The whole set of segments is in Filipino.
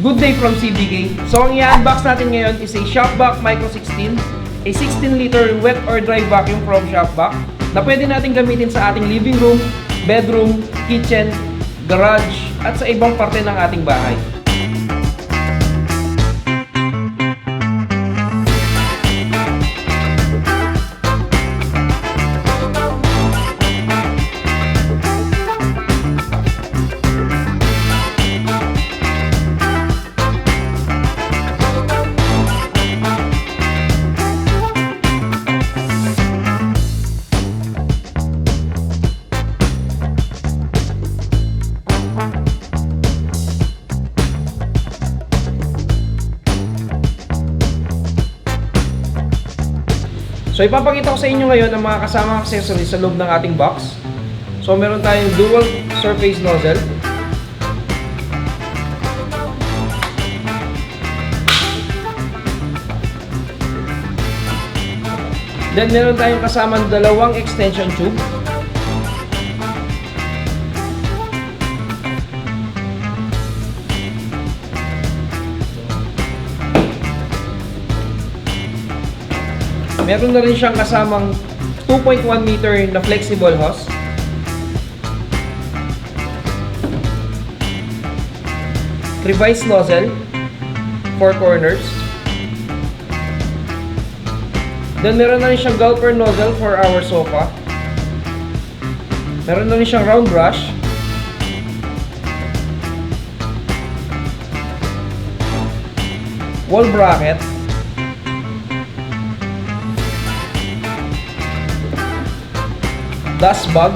Good day from CBK. So ang i-unbox natin ngayon is a ShopVac Micro 16, a 16-liter wet or dry vacuum from ShopVac na pwede natin gamitin sa ating living room, bedroom, kitchen, garage, at sa ibang parte ng ating bahay. So ipapakita ko sa inyo ngayon ang mga kasamang accessories sa loob ng ating box. So meron tayong dual surface nozzle. Then meron tayong kasamang dalawang extension tube. Meron na rin siyang kasamang 2.1 meter na flexible hose. Crevice nozzle, 4 corners. Then meron na rin siyang Gulper Nozzle for our sofa. Meron na rin siyang round brush. Wall bracket. Dust bag.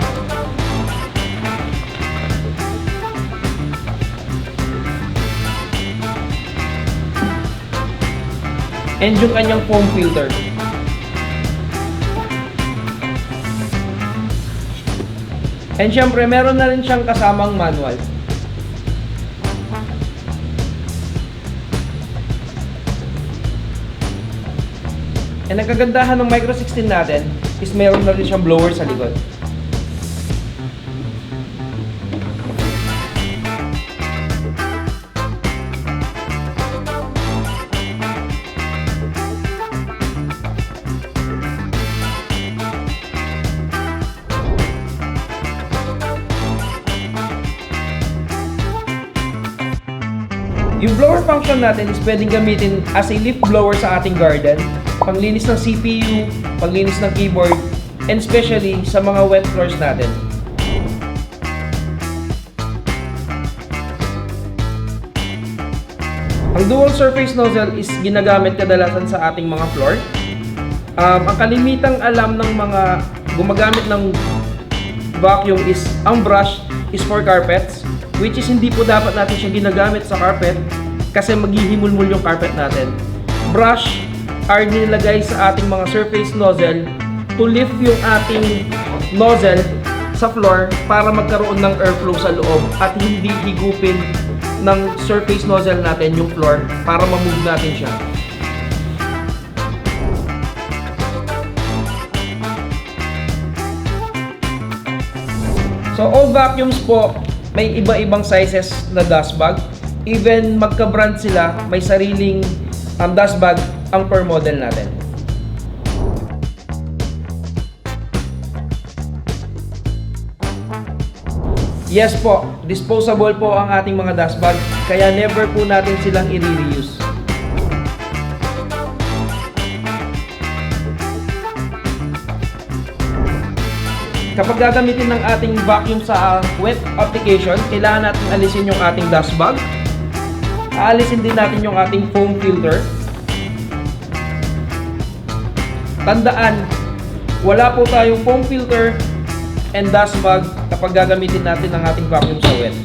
And yung kanyang foam filter. And syempre, meron na rin siyang kasamang manual. And ang kagandahan ng Micro 16 natin is meron na rin siyang blower sa likod. Yung blower function natin is pwedeng gamitin as a leaf blower sa ating garden, panglinis ng CPU, panglinis ng keyboard, and especially sa mga wet floors natin. Ang dual surface nozzle is ginagamit kadalasan sa ating mga floor. Ang kalimitang alam ng mga gumagamit ng vacuum is ang brush is for carpets, which is hindi po dapat natin siya ginagamit sa carpet kasi maghihimulmul yung carpet natin. Brush are nilagay sa ating mga surface nozzle to lift yung ating nozzle sa floor para magkaroon ng airflow sa loob at hindi higupin ng surface nozzle natin yung floor para ma-move natin siya. So all vacuums po may iba-ibang sizes na dust bag. Even magka-brand sila, may sariling dust bag ang per model natin. Yes po, disposable po ang ating mga dust bag, kaya never po natin silang i-reuse. Kapag gagamitin ng ating vacuum sa wet application, kailangan natin alisin yung ating dust bag. Aalisin din natin yung ating foam filter. Tandaan, wala po tayong foam filter and dust bag kapag gagamitin natin ang ating vacuum sa wet.